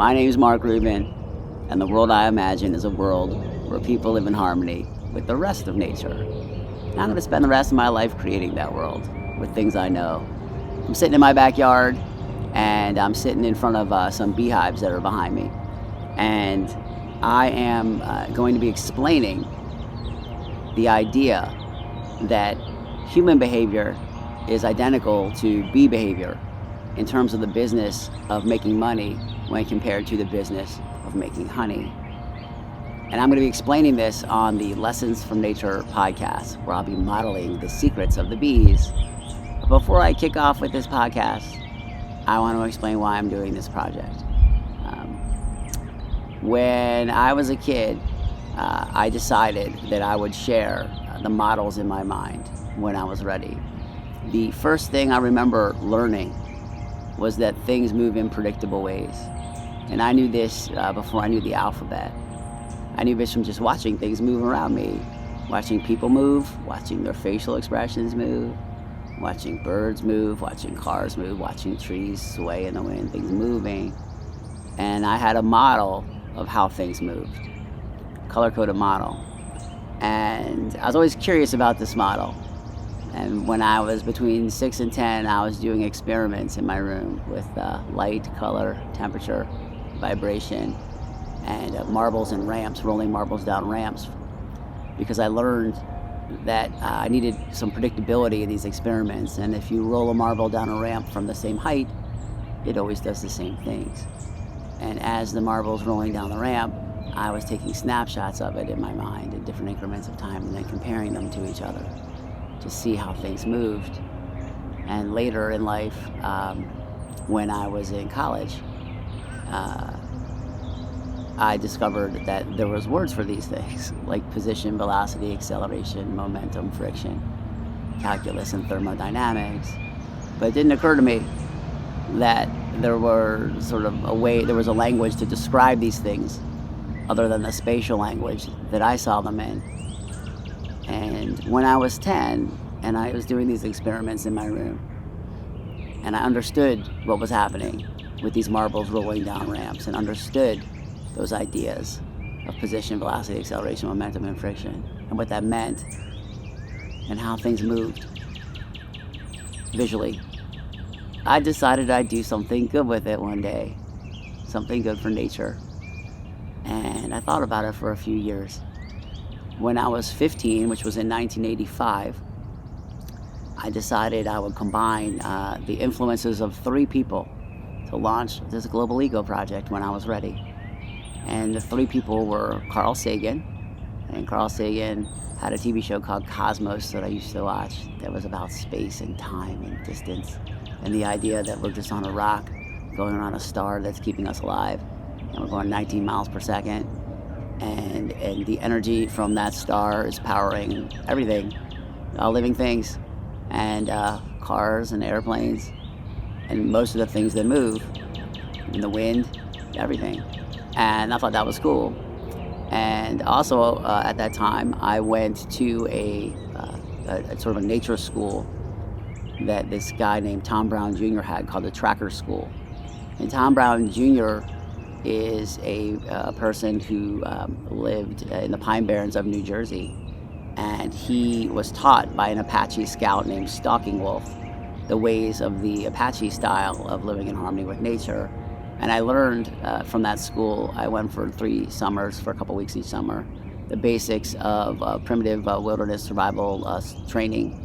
My name is Mark Rubin, and the world I imagine is a world where people live in harmony with the rest of nature. And I'm going to spend the rest of my life creating that world with things I know. I'm sitting in my backyard, and I'm sitting in front of some beehives that are behind me. And I am going to be explaining the idea that human behavior is identical to bee behavior in terms of the business of making money when compared to the business of making honey. And I'm going to be explaining this on the Lessons from Nature podcast, where I'll be modeling the secrets of the bees. But before I kick off with this podcast, I want to explain why I'm doing this project. When I was a kid, I decided that I would share the models in my mind when I was ready. The first thing I remember learning was that things move in predictable ways. And I knew this before I knew the alphabet. I knew this from just watching things move around me, watching people move, watching their facial expressions move, watching birds move, watching cars move, watching trees sway in the wind, things moving. And I had a model of how things moved, color-coded model. And I was always curious about this model. And when I was between 6 and 10, I was doing experiments in my room with light, color, temperature, vibration, and marbles and ramps, rolling marbles down ramps, because I learned that I needed some predictability in these experiments. And if you roll a marble down a ramp from the same height, it always does the same things. And as the marble's rolling down the ramp, I was taking snapshots of it in my mind in different increments of time and then comparing them to each other to see how things moved. And later in life, when I was in college, I discovered that there was words for these things, like position, velocity, acceleration, momentum, friction, calculus, and thermodynamics. But it didn't occur to me that there was a language to describe these things other than the spatial language that I saw them in. And when I was 10, and I was doing these experiments in my room, and I understood what was happening with these marbles rolling down ramps, and understood those ideas of position, velocity, acceleration, momentum, and friction, and what that meant, and how things moved visually, I decided I'd do something good with it one day, something good for nature. And I thought about it for a few years. When I was 15, which was in 1985, I decided I would combine the influences of 3 people to launch this Global Ego project when I was ready. And the 3 people were Carl Sagan, and Carl Sagan had a TV show called Cosmos that I used to watch that was about space and time and distance, and the idea that we're just on a rock going around a star that's keeping us alive, and we're going 19 miles per second, and the energy from that star is powering everything, all living things, and cars and airplanes, and most of the things that move, and the wind, everything. And I thought that was cool. And also at that time, I went to a sort of a nature school that this guy named Tom Brown Jr. had, called the Tracker School. And Tom Brown Jr. is a person who lived in the Pine Barrens of New Jersey. And he was taught by an Apache scout named Stalking Wolf the ways of the Apache style of living in harmony with nature. And I learned from that school. I went for 3 summers, for a couple weeks each summer, the basics of primitive wilderness survival training,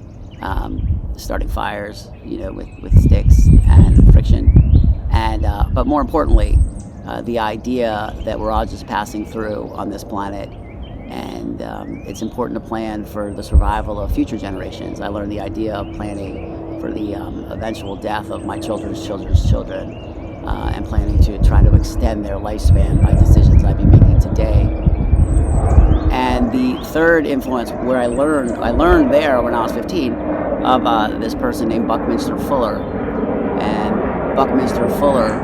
starting fires, with sticks and friction, and but more importantly, the idea that we're all just passing through on this planet, and it's important to plan for the survival of future generations. I learned the idea of planning for the eventual death of my children's children's children. And planning to try to extend their lifespan by decisions I'd be making today. And the third influence, where I learned there when I was 15 of this person named Buckminster Fuller. And Buckminster Fuller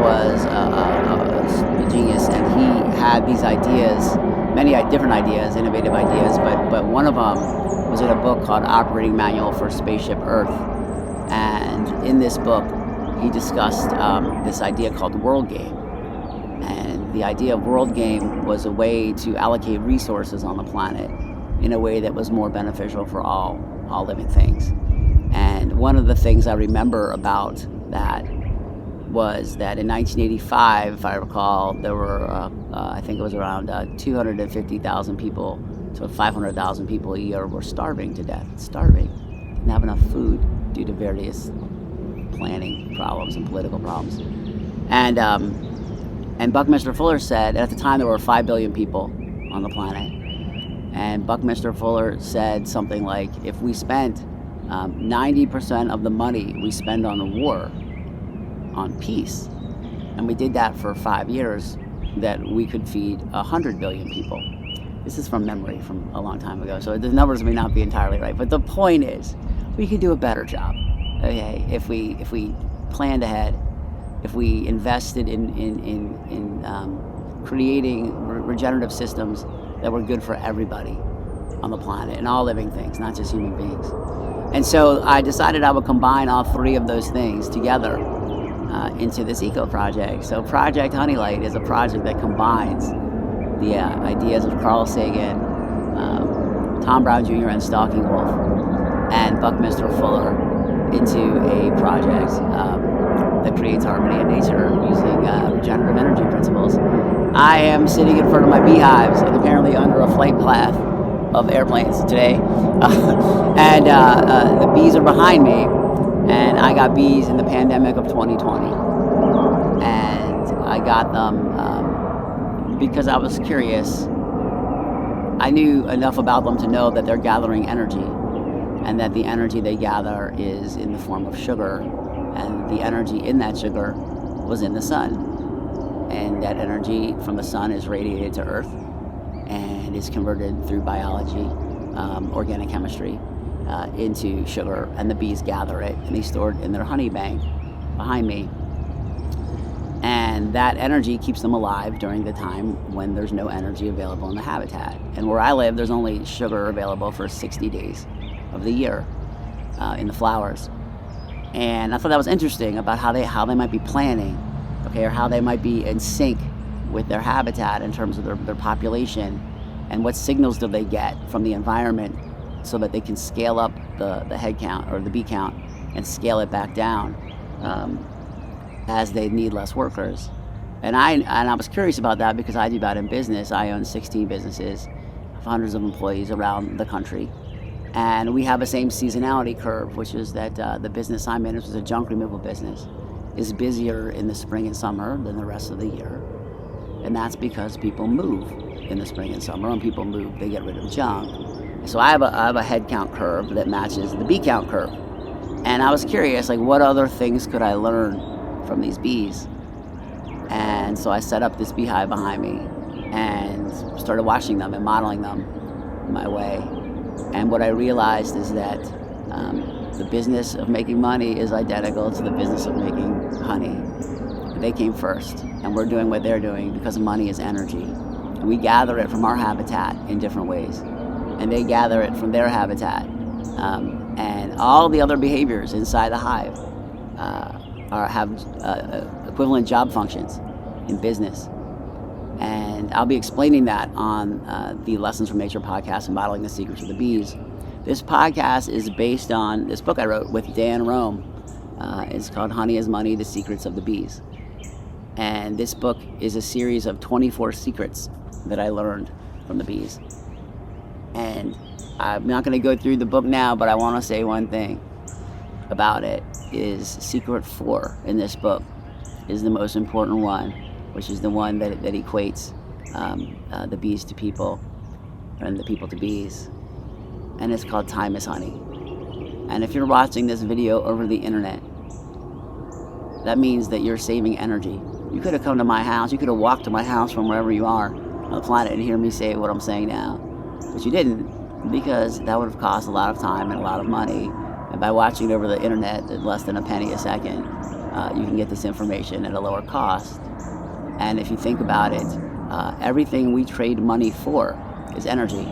was a genius, and he had these ideas, many different ideas, innovative ideas, but one of them was in a book called Operating Manual for Spaceship Earth. And in this book, he discussed this idea called the world game. And the idea of World Game was a way to allocate resources on the planet in a way that was more beneficial for all living things. And one of the things I remember about that was that in 1985, if I recall, there were, I think it was around 250,000 people to 500,000 people a year were starving to death. Starving. Didn't have enough food due to various planning problems and political problems. And Buckminster Fuller said, at the time there were 5 billion people on the planet, and Buckminster Fuller said something like, if we spent 90% of the money we spend on a war on peace, and we did that for 5 years, that we could feed 100 billion people. This is from memory from a long time ago, so the numbers may not be entirely right, but the point is, we could do a better job, okay, if we planned ahead, if we invested in creating regenerative systems that were good for everybody on the planet and all living things, not just human beings. And so I decided I would combine all three of those things together into this eco project. So Project Honeylight is a project that combines the ideas of Carl Sagan, Tom Brown Jr. and Stalking Wolf, and Buckminster Fuller into a project that creates harmony in nature using regenerative energy principles. I am sitting in front of my beehives and apparently under a flight path of airplanes today. And the bees are behind me, and I got bees in the pandemic of 2020. And I got them because I was curious. I knew enough about them to know that they're gathering energy, and that the energy they gather is in the form of sugar, and the energy in that sugar was in the sun. And that energy from the sun is radiated to Earth and is converted through biology, organic chemistry, into sugar, and the bees gather it and they store it in their honey bank behind me. And that energy keeps them alive during the time when there's no energy available in the habitat. And where I live, there's only sugar available for 60 days of the year in the flowers. And I thought that was interesting about how they might be planning, okay, or how they might be in sync with their habitat in terms of their population, and what signals do they get from the environment so that they can scale up the head count or the bee count and scale it back down as they need less workers. And I was curious about that because I do that in business. I own 16 businesses, have hundreds of employees around the country. And we have the same seasonality curve, which is that the business I'm in, which is a junk removal business, is busier in the spring and summer than the rest of the year. And that's because people move in the spring and summer. When people move, they get rid of junk. So I have a head count curve that matches the bee count curve. And I was curious, like, what other things could I learn from these bees? And so I set up this beehive behind me and started watching them and modeling them my way. And what I realized is that the business of making money is identical to the business of making honey. They came first, and we're doing what they're doing because money is energy. And we gather it from our habitat in different ways, and they gather it from their habitat. And all the other behaviors inside the hive have equivalent job functions in business. And I'll be explaining that on the Lessons from Nature podcast and Modeling the Secrets of the Bees. This podcast is based on this book I wrote with Dan Rome. It's called Honey is Money, The Secrets of the Bees. And this book is a series of 24 secrets that I learned from the bees. And I'm not going to go through the book now, but I want to say one thing about it is secret 4 in this book is the most important one, which is the one that equates the bees to people and the people to bees. And it's called Time is Honey. And if you're watching this video over the internet, that means that you're saving energy. You could have come to my house, you could have walked to my house from wherever you are on the planet and hear me say what I'm saying now. But you didn't, because that would have cost a lot of time and a lot of money. And by watching it over the internet at less than a penny a second, you can get this information at a lower cost. And if you think about it, everything we trade money for is energy.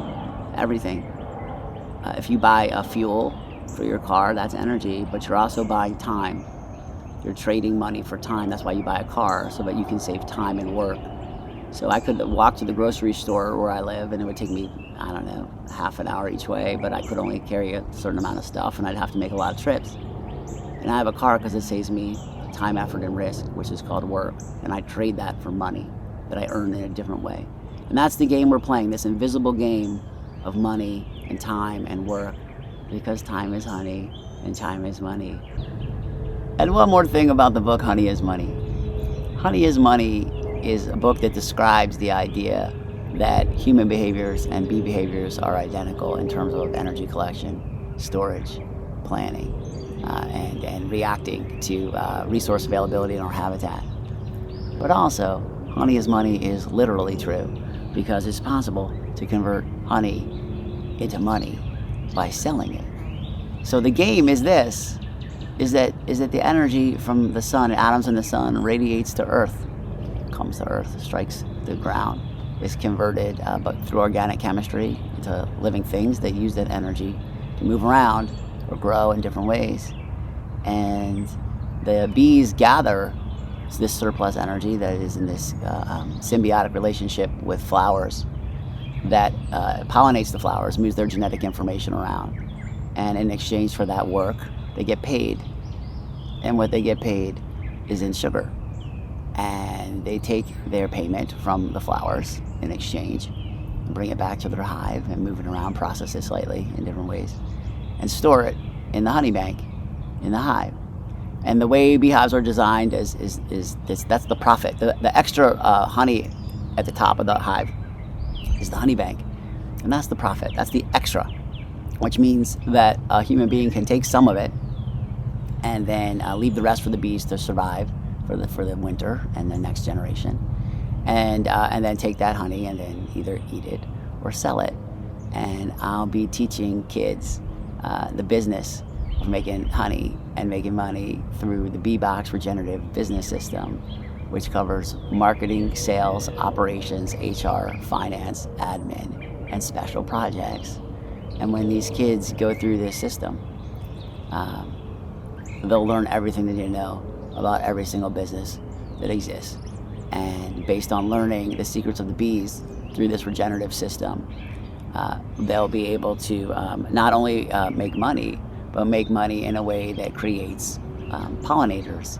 Everything. If you buy a fuel for your car, that's energy, but you're also buying time. You're trading money for time. That's why you buy a car, so that you can save time and work. So I could walk to the grocery store where I live, and it would take me, I don't know, half an hour each way, but I could only carry a certain amount of stuff, and I'd have to make a lot of trips. And I have a car because it saves me time, effort, and risk, which is called work. And I trade that for money that I earn in a different way. And that's the game we're playing, this invisible game of money and time and work, because time is honey and time is money. And one more thing about the book, Honey is Money. Honey is Money is a book that describes the idea that human behaviors and bee behaviors are identical in terms of energy collection, storage, planning, and reacting to resource availability in our habitat. But also, honey is money is literally true, because it's possible to convert honey into money by selling it. So the game is this, is that the energy from the sun, atoms in the sun, radiates to Earth, comes to Earth, strikes the ground, is converted but through organic chemistry into living things that use that energy to move around or grow in different ways. And the bees gather this surplus energy that is in this symbiotic relationship with flowers that pollinates the flowers, moves their genetic information around. And in exchange for that work, they get paid. And what they get paid is in sugar. And they take their payment from the flowers in exchange and bring it back to their hive and move it around, process it slightly in different ways, and store it in the honey bank in the hive. And the way beehives are designed is this, that's the profit. The extra honey at the top of the hive is the honey bank. And that's the profit. That's the extra, which means that a human being can take some of it and then leave the rest for the bees to survive for the winter and the next generation, and then take that honey and then either eat it or sell it. And I'll be teaching kids the business of making honey and making money through the BeeBox Regenerative Business System, which covers marketing, sales, operations, HR, finance, admin, and special projects. And when these kids go through this system, they'll learn everything they need to know about every single business that exists. And based on learning the secrets of the bees through this regenerative system, they'll be able to not only make money, but make money in a way that creates pollinators,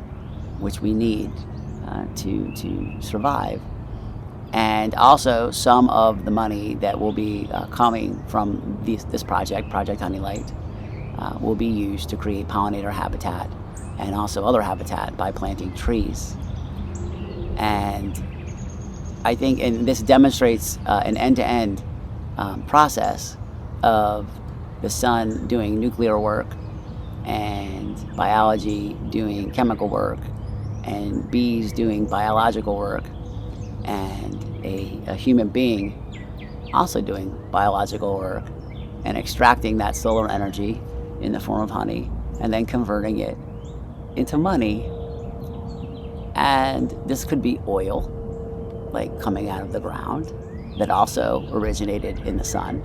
which we need to survive. And also, some of the money that will be coming from this project, Project Honeylight, will be used to create pollinator habitat and also other habitat by planting trees. And I think, and this demonstrates an end-to-end process of the sun doing nuclear work and biology doing chemical work and bees doing biological work and a human being also doing biological work and extracting that solar energy in the form of honey and then converting it into money. And this could be oil, like coming out of the ground, that also originated in the sun,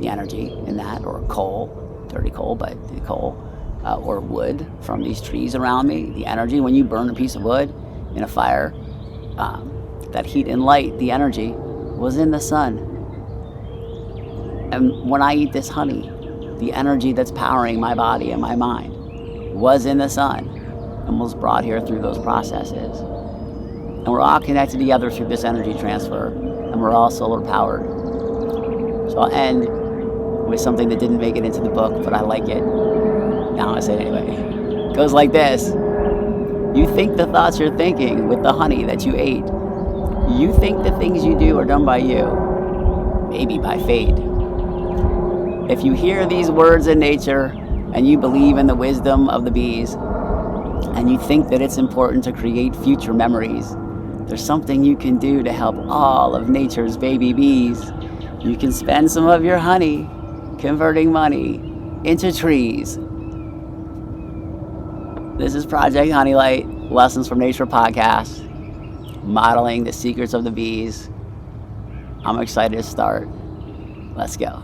the energy in that, or coal, dirty coal, but the coal, or wood from these trees around me. The energy, when you burn a piece of wood in a fire, that heat and light, the energy, was in the sun. And when I eat this honey, the energy that's powering my body and my mind was in the sun and was brought here through those processes. And we're all connected together through this energy transfer, and we're all solar powered. So I'll end with something that didn't make it into the book, but I like it. Now I say it anyway. It goes like this. You think the thoughts you're thinking with the honey that you ate. You think the things you do are done by you, maybe by fate. If you hear these words in nature and you believe in the wisdom of the bees and you think that it's important to create future memories, there's something you can do to help all of nature's baby bees. You can spend some of your honey converting money into trees. This is Project Honeylight, Lessons from Nature podcast, modeling the secrets of the bees. I'm excited to start. Let's go.